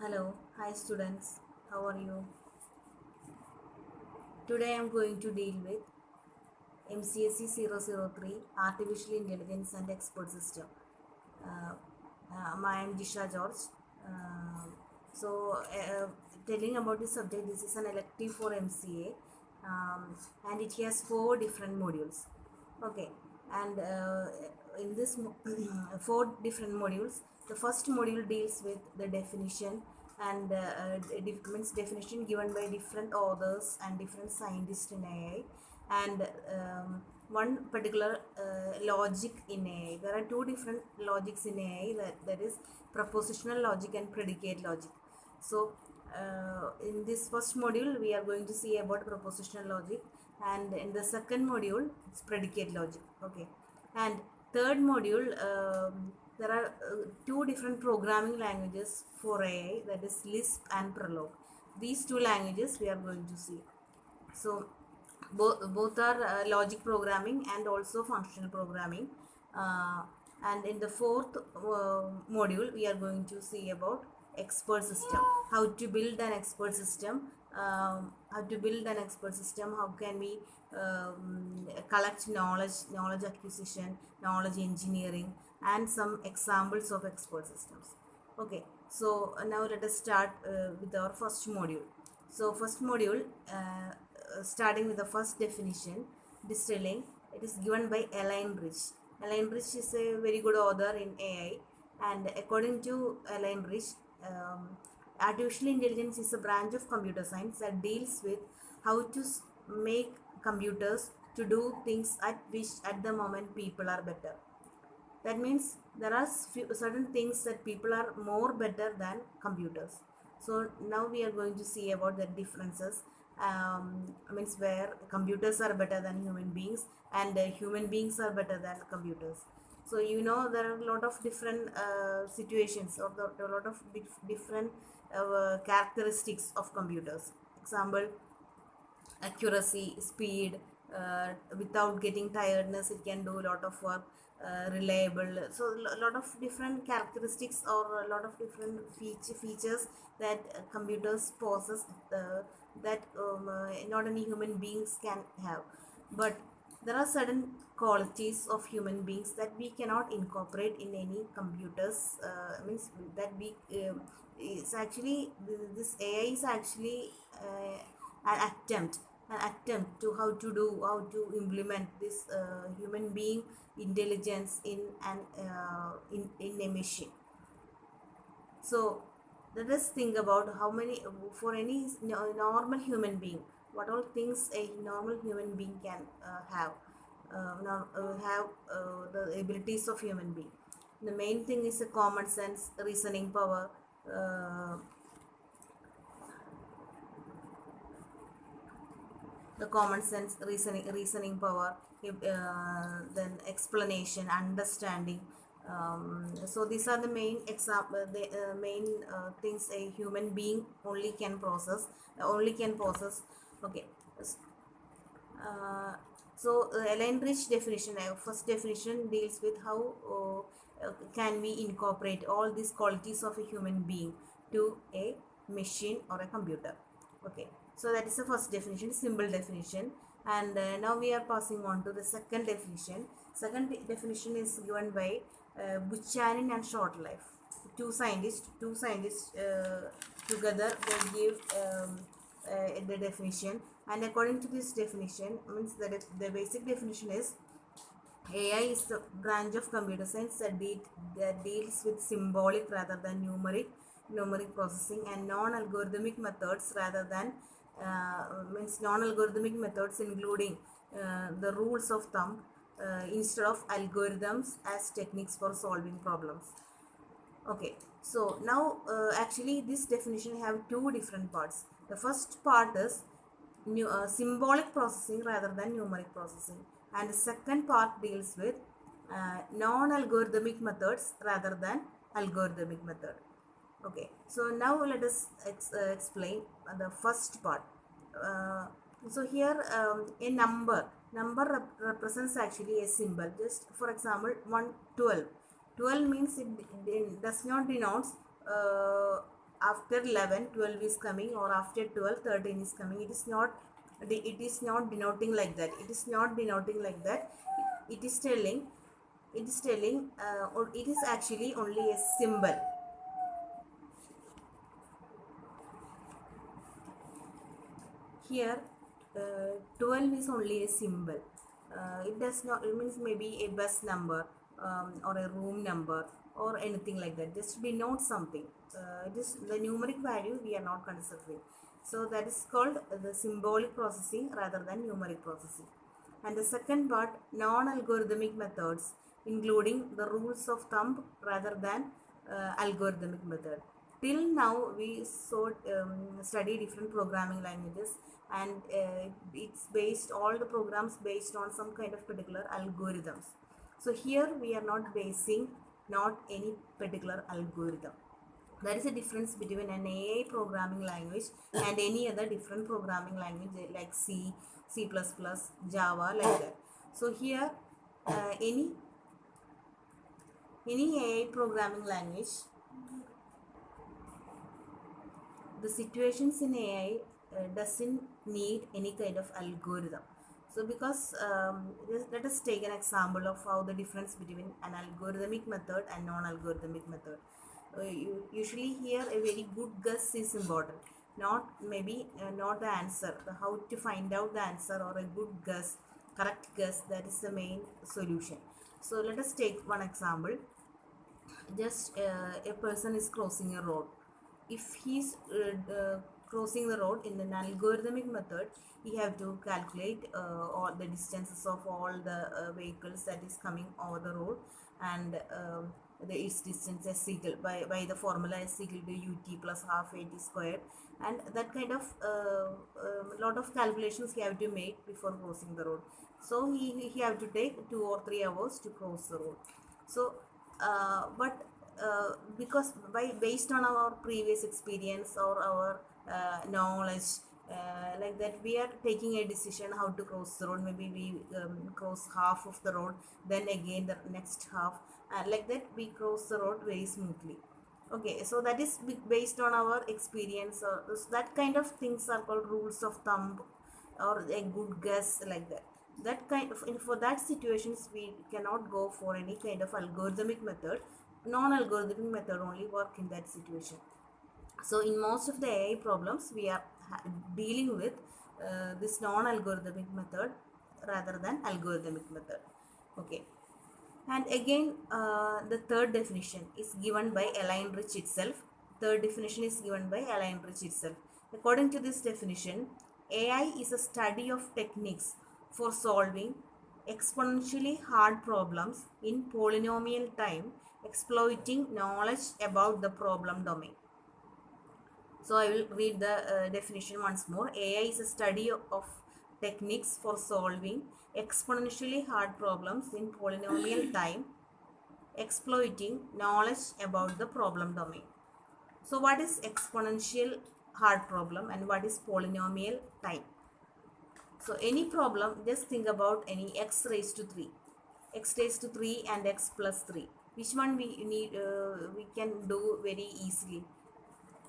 Hello, hi students, how are you? Today I am going to deal with MCSE 003 Artificial Intelligence and Expert System. Uh, I am Disha George. Uh, so, telling about this subject, this is an elective for MCA, and it has four different modules. Okay, and in this four different modules, the first module deals with the definition and means definition given by different authors and different scientists in AI, and one particular logic in AI. There are two different logics in AI, that is propositional logic and predicate logic. So in this first module we are going to see about propositional logic, and in the second module it's predicate logic. Okay, and third module, there are two different programming languages for AI, that is Lisp and Prolog. These two languages we are going to see. So both are logic programming and also functional programming. uh, and in the fourth module we are going to see about expert system, how to build an expert system, how can we collect knowledge acquisition, knowledge engineering, and some examples of expert systems. Okay, so now let us start with our first module. So first module, starting with the first definition, distilling, it is given by Elaine Rich. Elaine Rich is a very good author in AI, and according to Elaine Rich, artificial intelligence is a branch of computer science that deals with how to make computers to do things at the moment people are better. That means there are certain things that people are more better than computers. So now we are going to see about the differences. Means where computers are better than human beings, and human beings are better than computers. So there are a lot of different situations, or a lot of different characteristics of computers. Example, accuracy, speed, without getting tiredness, it can do a lot of work, reliable. So a lot of different characteristics, or a lot of different features that computers possess, that not any human beings can have. But there are certain qualities of human beings that we cannot incorporate in any computers. Means that we it's actually, this AI is actually an attempt an attempt to how to implement this human being intelligence in a machine. So let us think about how many, for any normal human being, what all things a normal human being can have the abilities of human being. The main thing is a common sense, reasoning power, uh, the common sense, reasoning power, then explanation, understanding. So these are the main example, the main things a human being only can process. Okay. uh, Elaine Rich definition, first definition deals with how can we incorporate all these qualities of a human being to a machine or a computer. Okay, so that is the first definition, simple definition. And now we are passing on to the second definition. Second definition is given by Buchanan and Shortlife. Two scientists together they give the definition. And according to this definition, means that the basic definition is AI is the branch of computer science that deals with symbolic rather than numeric processing, and non-algorithmic methods rather than means non-algorithmic methods, including the rules of thumb instead of algorithms as techniques for solving problems. Okay, so now actually this definition have two different parts. The first part is symbolic processing rather than numeric processing, and the second part deals with non-algorithmic methods rather than algorithmic method. Okay, so now let us explain the first part. uh, so here, a number represents actually a symbol. Just for example, 112 means it does not denotes uh, after 11 12 is coming, or after 12 13 is coming. It is not denoting like that. It is not denoting like that. It is telling, or it is actually only a symbol. Here 12 is only a symbol. It does not, it means maybe a bus number, or a room number, or anything like that, just denote something. It is the numeric value we are not considering. So that is called the symbolic processing rather than numeric processing. And the second part, non-algorithmic methods, including the rules of thumb rather than algorithmic method. Till now we study different programming languages, and it's based, all the programs based on some kind of particular algorithms. So here we are not basing not any particular algorithm. There is a difference between an AI programming language and any other different programming language like C, C++, Java, like that. So here any AI programming language, the situations in AI doesn't need any kind of algorithm. So because let us take an example of how the difference between an algorithmic method and non-algorithmic method. Usually here a very good guess is important, not maybe not the answer, how to find out the answer, or a good guess, correct guess, that is the main solution. So let us take one example. Just a person is crossing a road. If he's crossing the road in an algorithmic method, he have to calculate all the distances of all the vehicles that is coming over the road, and the its distance is equal by the formula is equal to ut plus half at squared, and that kind of lot of calculations he have to make before crossing the road. So he have to take 2 or 3 hours to cross the road. So but because based on our previous experience or our knowledge, like that, we are taking a decision how to cross the road. Maybe we cross half of the road, then again the next half, and like that we cross the road very smoothly. Okay, so that is based on our experience, or that kind of things are called rules of thumb, or a good guess, like that. That kind of, for that situations we cannot go for any kind of algorithmic method. Non-algorithmic method only work in that situation. So in most of the AI problems we are dealing with this non-algorithmic method rather than algorithmic method. Okay. And again, the third definition is given by Elaine Rich itself. Third definition is given by Elaine Rich itself. According to this definition, AI is a study of techniques for solving exponentially hard problems in polynomial time, exploiting knowledge about the problem domain. So I will read the definition once more. AI is a study of techniques for solving exponentially hard problems in polynomial time, exploiting knowledge about the problem domain. So what is exponential hard problem and what is polynomial time? So any problem, just think about any x raised to 3, x raised to 3 and x plus 3. Which one we can do very easily?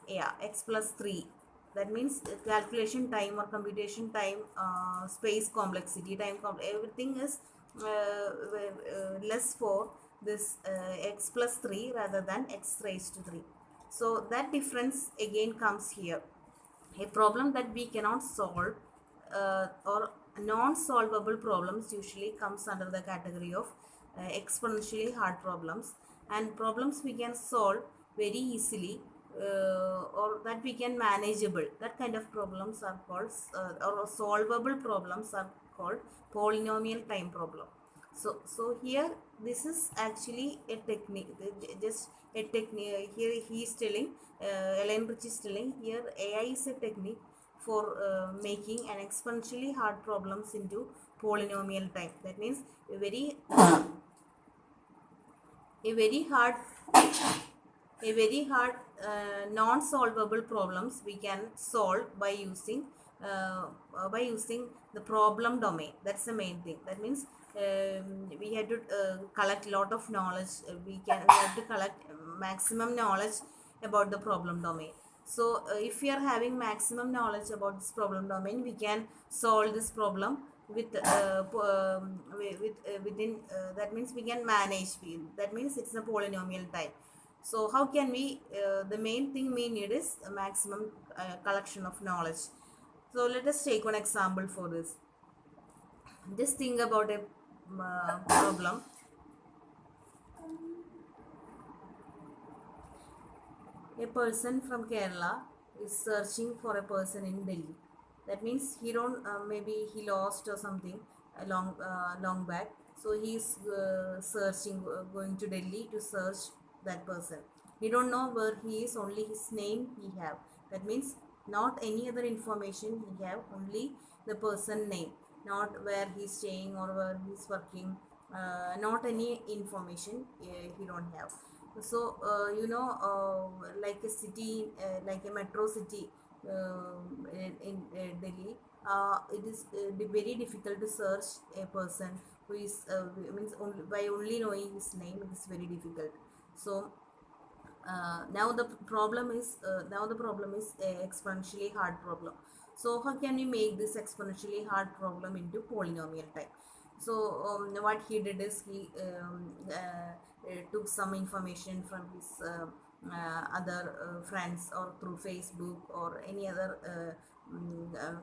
Yeah, x plus 3. That means calculation time or computation time, space complexity, everything is less for this x plus 3 rather than x raised to 3. So that difference again comes here. A problem that we cannot solve, or non-solvable problems, usually comes under the category of exponentially hard problems, and problems we can solve very easily, or that we can manageable, that kind of problems are called or solvable problems are called polynomial time problem. So here this is actually a technique, just a technique. Here he is telling, Elaine Rich is telling here, AI is a technique for making an exponentially hard problems into polynomial time. That means a very hard non-solvable problems we can solve by using the problem domain. That's the main thing. That means we had to collect a lot of knowledge. We have to collect maximum knowledge about the problem domain. So if we are having maximum knowledge about this problem domain, we can solve this problem within that means we can manage. That means it's a polynomial type. So how can we, the main thing we need is a maximum collection of knowledge. So let us take one example for this. Just think about a problem. A person from Kerala is searching for a person in Delhi. That means he don't, maybe he lost or something long back. So he is searching, going to Delhi to search that person. He don't know where he is, only his name he have. That means not any other information he have, only the person name, not where he's staying or where he's working, not any information he don't have. So like a city, like a metro city in Delhi, it is very difficult to search a person who is means only by only knowing his name. It is very difficult. So now the problem is a exponentially hard problem. So how can we make this exponentially hard problem into polynomial type? So what he did is he took some information from his other friends, or through Facebook or any other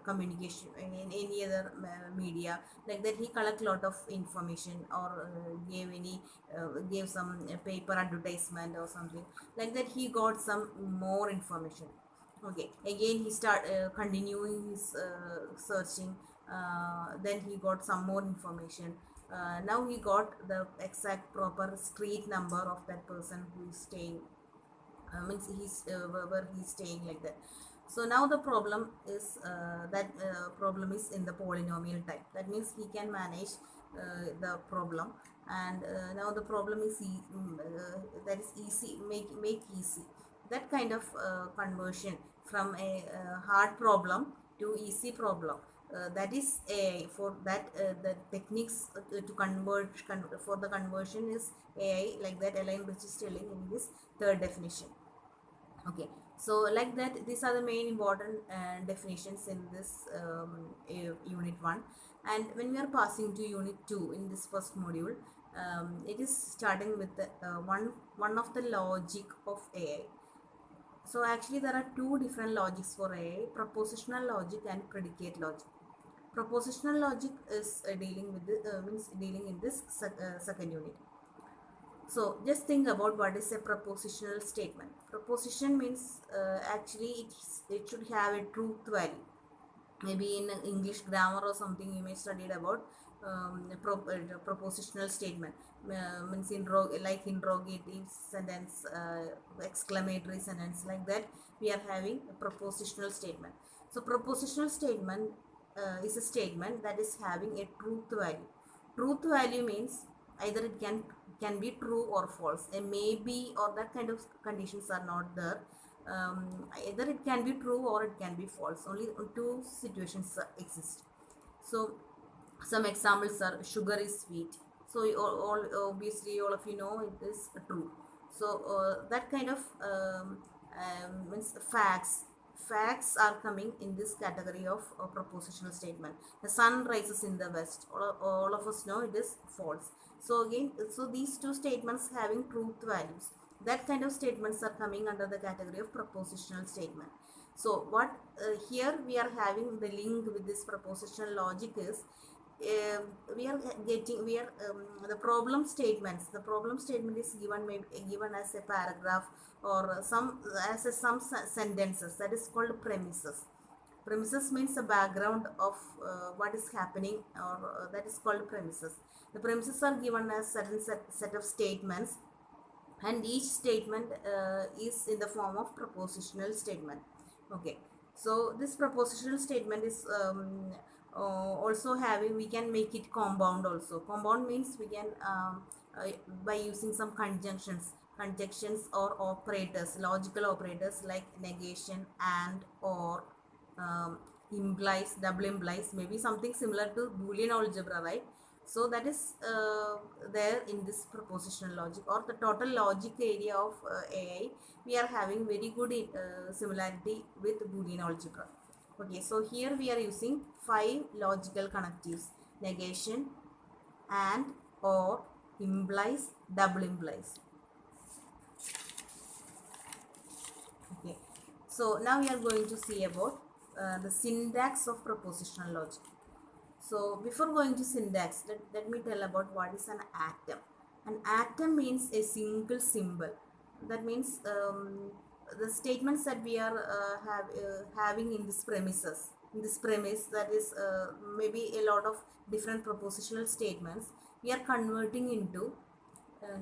communication in any other media, like that. He collect lot of information, or gave some paper advertisement or something, like that. He got some more information. Okay, again he start continuing his searching. Then he got some more information. Now he got the exact proper street number of that person who is staying, means he's where he's staying, like that. So now the problem is problem is in the polynomial type. That means he can manage the problem. And now the problem is that is easy, make easy, that kind of conversion from a hard problem to easy problem. That is AI. For that, the techniques to for the conversion is AI, like that Elaine Rich is telling in this third definition. Okay, so like that, these are the main important definitions in this unit 1. And when we are passing to unit 2 in this first module, it is starting with the one of the logic of AI. So actually there are two different logics for AI: propositional logic and predicate logic. Propositional logic is dealing with means dealing in this second unit. So just think about what is a propositional statement. Proposition means actually it should have a truth value. Maybe in English grammar or something you may studied about propositional statement. Means like interrogative sentence, exclamatory sentence, like that. We are having a propositional statement. So propositional statement is a statement that is having a truth value. Truth value means either it can be true or false. A maybe or that kind of conditions are not there. Either it can be true or it can be false. Only two situations exist. So some examples are: sugar is sweet. So obviously all of you know it is true. So that kind of means facts are coming in this category of propositional statement. The sun rises in the west, all of us know it is false. So again, so these two statements having truth values, that kind of statements are coming under the category of propositional statement. So what here we are having the link with this propositional logic is we are the problem statements. The problem statement is given as a paragraph, or some sentences, that is called premises. Premises means the background of what is happening, or that is called premises. The premises are given as certain set of statements, and each statement is in the form of propositional statement. Okay, so this propositional statement is also having, we can make it compound also. Compound means we can by using some conjunctions or operators, logical operators like negation, and, or, implies, double implies, maybe something similar to Boolean algebra, right? So that is there in this propositional logic or the total logic area of AI. We are having very good similarity with Boolean algebra. Okay, so here we are using 5 logical connectives: negation, and, or, implies, double implies. Okay, so now we are going to see about the syntax of propositional logic. So before going to syntax, let me tell about what is an atom. An atom means a single symbol. That means the statements that we are having in this premises. In this premise, that is maybe a lot of different propositional statements. We are converting into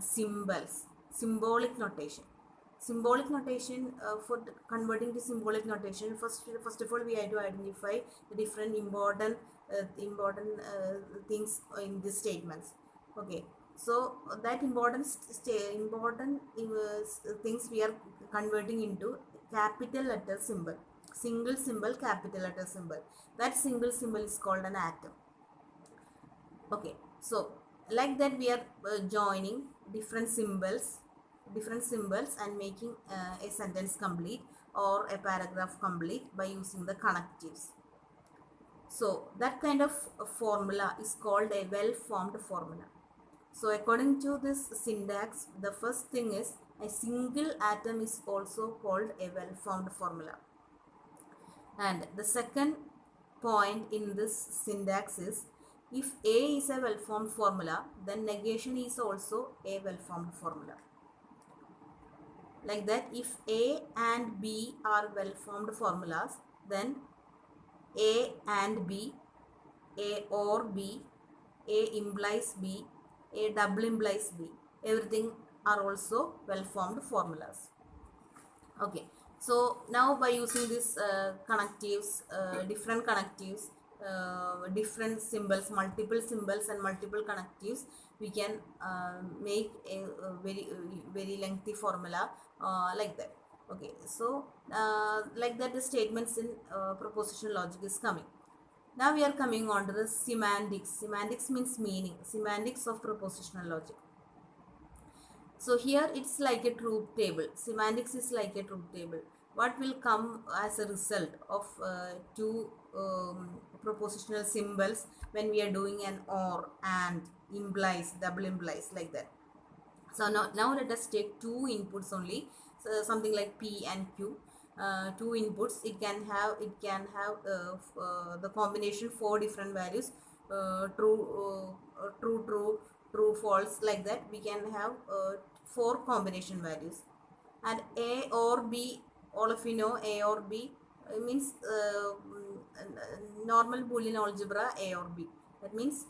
symbols, symbolic notation. Symbolic notation, for converting to symbolic notation, first of all we have to identify the different important things in these statements. Okay, so that important things we are converting into capital letter symbol, single symbol, capital letter symbol. That single symbol is called an atom. Okay, so like that we are joining different symbols and making a sentence complete or a paragraph complete by using the connectives. So that kind of formula is called a well-formed formula. So according to this syntax, the first thing is a single atom is also called a well-formed formula. And the second point in this syntax is, if A is a well-formed formula, then negation is also a well-formed formula. Like that, if A and B are well-formed formulas, then A and B, A or B, A implies B, A double implies B, everything are also well-formed formulas. Okay, so now by using this connectives, different symbols, multiple symbols and multiple connectives, we can make a very lengthy formula like that. Okay, so like that the statements in propositional logic is coming. Now we are coming on to the semantics. Semantics means meaning. Semantics of propositional logic. So here it's like a truth table. Semantics is like a truth table. What will come as a result of two propositional symbols when we are doing an or, and, implies, double implies, like that. So now let us take two inputs only. So something like P and Q. Two inputs. It can have the combination 4 different values. True, false, like that. We can have 4 combination values. And A or B, all of you know A or B means normal Boolean algebra, A or B. That means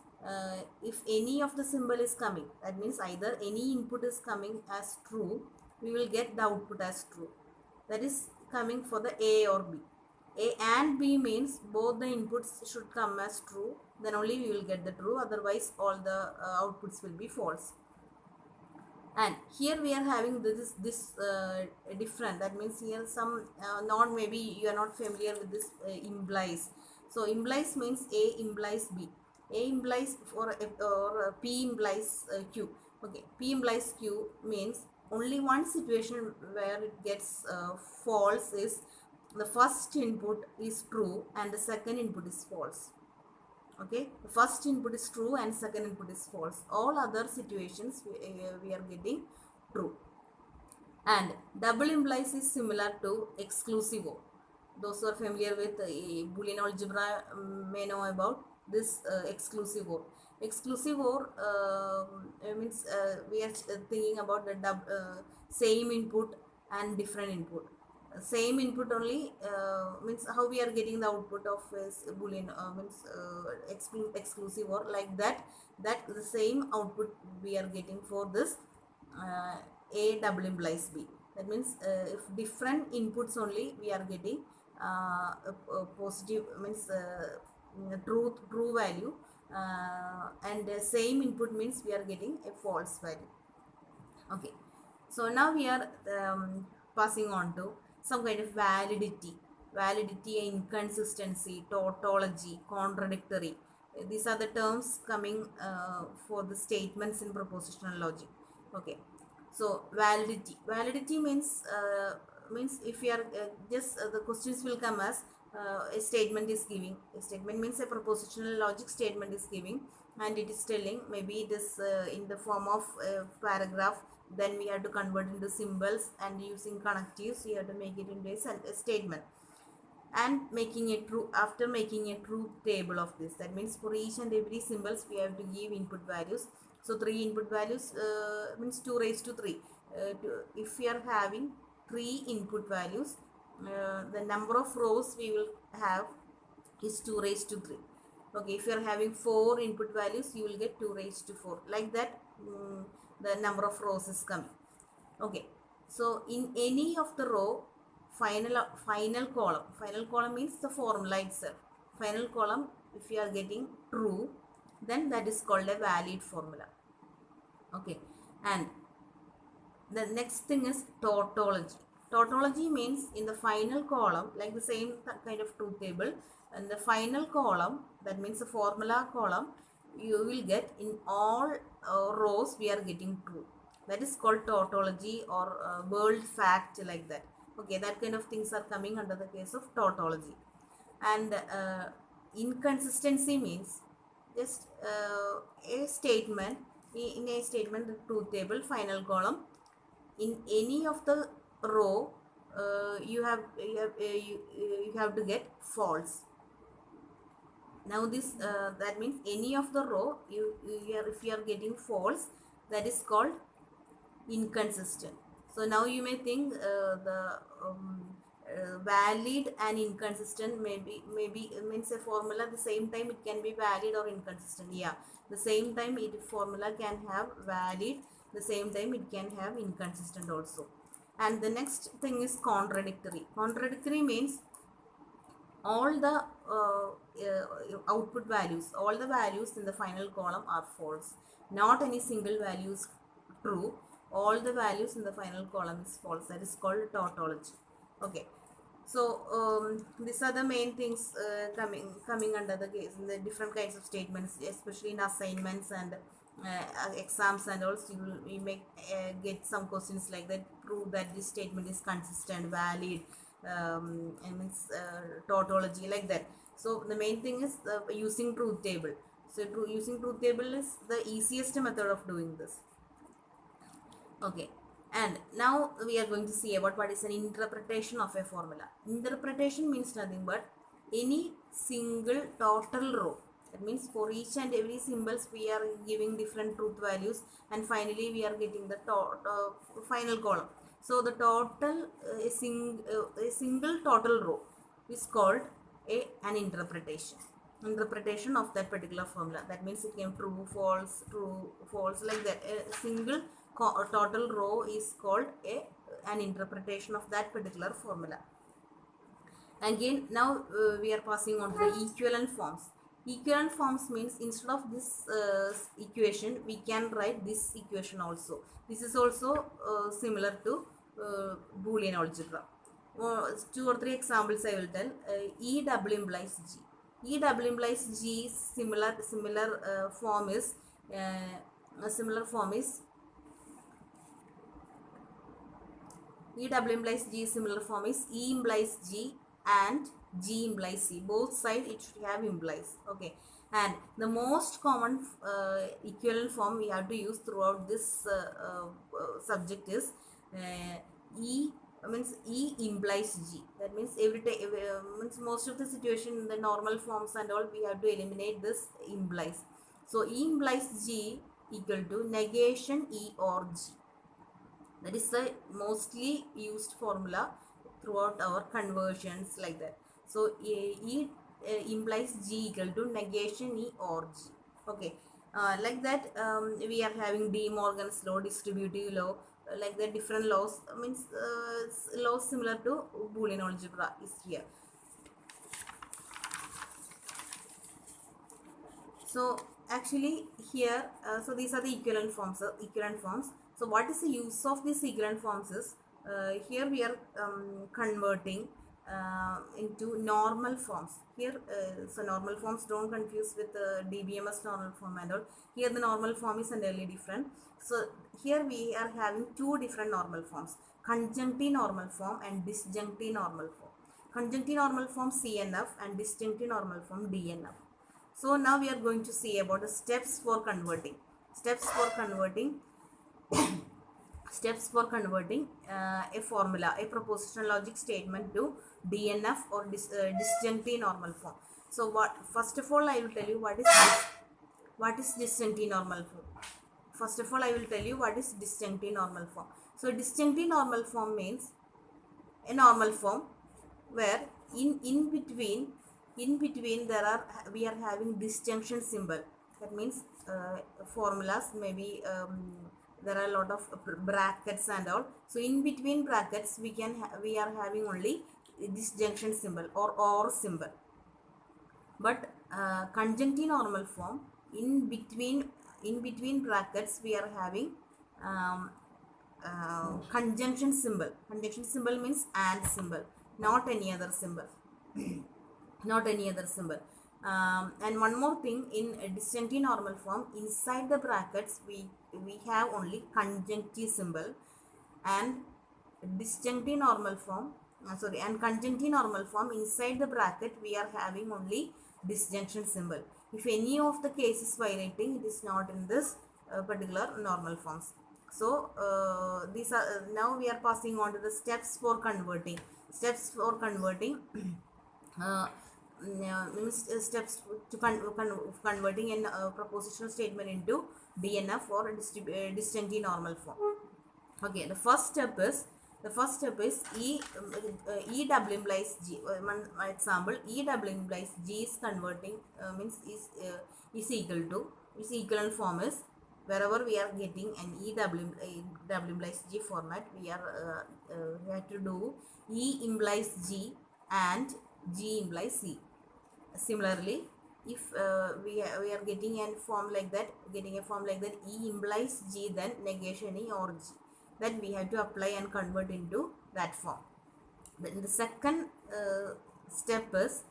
if any of the symbol is coming, that means either any input is coming as true, we will get the output as true. That is coming for the A or B. A and B means both the inputs should come as true, then only we will get the true, otherwise all the outputs will be false. And here we are having this different, that means here some not, maybe you are not familiar with this implies. So implies means A implies B, A implies or P implies Q. Okay, P implies Q means only one situation where it gets false is the first input is true and the second input is false. Okay, the first input is true and second input is false. All other situations we are getting true. And double implies is similar to exclusive OR. Those who are familiar with Boolean algebra may know about this exclusive OR. Exclusive OR means we are thinking about the same input and different input. Same input only means how we are getting the output of Boolean means exclusive OR, like that the same output we are getting for this A double implies B. That means if different inputs only we are getting a positive, means true value, and same input means we are getting a false value. Okay, so now we are passing on to some kind of validity, inconsistency, tautology, contradictory. These are the terms coming for the statements in propositional logic. Okay, so validity means if you are just the questions will come as a statement is giving. A statement means a propositional logic statement is giving, and it is telling, maybe it is in the form of a paragraph, then we have to convert into symbols, and using connectives we have to make it into a statement, and making a true, after making a truth table of this. That means for each and every symbols we have to give input values. So 3 input values means 2 raised to 3. If we are having 3 input values, the number of rows we will have is 2 raised to 3. Okay, if you are having 4 input values, you will get 2 raised to 4. Like that, the number of rows is coming. Okay, so in any of the row, final column means the formula itself. Final column, if you are getting true, then that is called a valid formula. Okay, and the next thing is tautology. Tautology means in the final column, like the same kind of truth table, and the final column, that means the formula column, you will get in all rows we are getting true. That is called tautology, or world fact, like that. Okay, that kind of things are coming under the case of tautology. And inconsistency means just a statement, in a statement, the truth table, final column, in any of the row, you have to get false. Now this that means any of the row, if you are getting false, that is called inconsistent. So now you may think the valid and inconsistent maybe means a formula, the same time it can be valid or inconsistent. Yeah, the same time formula can have valid, the same time it can have inconsistent also. And the next thing is contradictory. Contradictory means all the output values, all the values in the final column are false. Not any single value is true. All the values in the final column is false. That is called tautology. Okay. So these are the main things coming under the case in the different kinds of statements, especially in assignments and exams and also you may get some questions like that. Prove that this statement is consistent, valid, and means tautology, like that. So the main thing is using truth table. So using truth table is the easiest method of doing this. Okay, and now we are going to see about what is an interpretation of a formula. Interpretation means nothing but any single total row. That means for each and every symbols we are giving different truth values, and finally we are getting the final column. So the total a single total row is called an interpretation of that particular formula. That means it can true, false, like that. A single total row is called an interpretation of that particular formula. Again, now we are passing on to the equivalent forms. Equivalent forms means instead of this equation, we can write this equation also. This is also similar to Boolean algebra. 2 or 3 examples I will tell. E double implies G. E double implies G. Similar form is E double implies G. Similar form is E implies G and G implies C. Both sides it should have implies. Okay, and the most common equivalent form we have to use throughout this subject is E means E implies G. That means every time means most of the situation in the normal forms and all we have to eliminate this implies. So E implies G equal to negation E or G. That is the mostly used formula throughout our conversions, like that. So E implies G equal to negation E or G. Okay, like that we are having De Morgan's law, distributive law, like that. Different laws means laws similar to Boolean algebra is here. So actually here, so these are the equivalent forms. So what is the use of these equivalent forms is, here we are converting into normal forms. Here, so normal forms, don't confuse with DBMS normal form and all. Here the normal form is entirely different. So here we are having two different normal forms, conjunctive normal form and disjunctive normal form. Conjunctive normal form CNF and disjunctive normal form DNF. So now we are going to see about the steps for converting. Steps for converting a formula, a propositional logic statement to DNF or disjunctive normal form. So first of all I will tell you what is disjunctive normal form. First of all I will tell you what is disjunctive normal form. So disjunctive normal form means a normal form where in between we are having disjunction symbol. That means formulas maybe there are a lot of brackets and all. So in between brackets we are having only disjunction symbol or symbol. But conjunctive normal form, in between brackets we are having conjunction symbol. Conjunction symbol means and symbol, not any other symbol. Not any other symbol. And one more thing, in a disjunctive normal form, inside the brackets we have only conjunctive symbol, and disjunctive normal form and conjunctive normal form, inside the bracket we are having only disjunction symbol. If any of the case is violating, it is not in this particular normal forms. So these are now we are passing on to the steps for converting. Steps for converting means steps to converting a propositional statement into DNF or disjunctive normal form. Okay, the first step is E W implies G. One example, E W implies G is converting means is equal to, its equivalent form is, wherever we are getting an W implies G format, we have to do E implies G and G implies C. Similarly, if we are getting a form like that, E implies G, then negation E or G, then we have to apply and convert into that form. Then the second step is,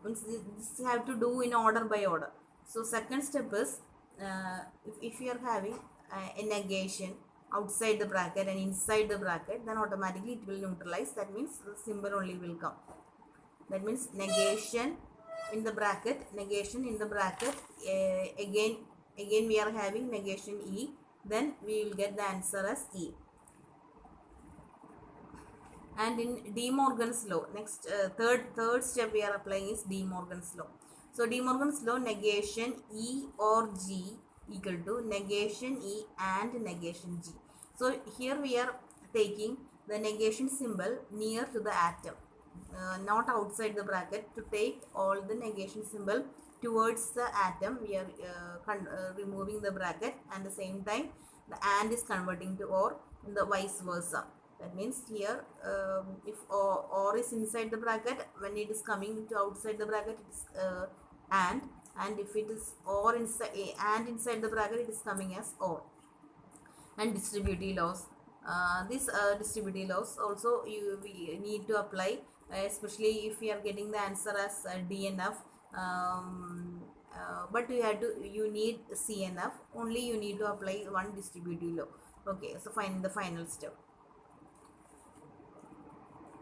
this have to do in order by order. So second step is, if you are having a negation outside the bracket and inside the bracket, then automatically it will neutralize. That means the symbol only will come. That means negation in the bracket, again we are having negation E, then we will get the answer as E. And in De Morgan's law, next third step we are applying is De Morgan's law. So De Morgan's law, negation E or G equal to negation E and negation G. So here we are taking the negation symbol near to the atom, not outside the bracket. To take all the negation symbol towards the atom, we are removing the bracket, and the same time the and is converting to or, and the vice versa. That means here if or is inside the bracket, when it is coming to outside the bracket, it is and if it is or inside and inside the bracket, it is coming as or. And distributive laws, these distributive laws also we need to apply, especially if we are getting the answer as DNF, but you need CNF only, you need to apply one distributive law. Okay, so find the final step.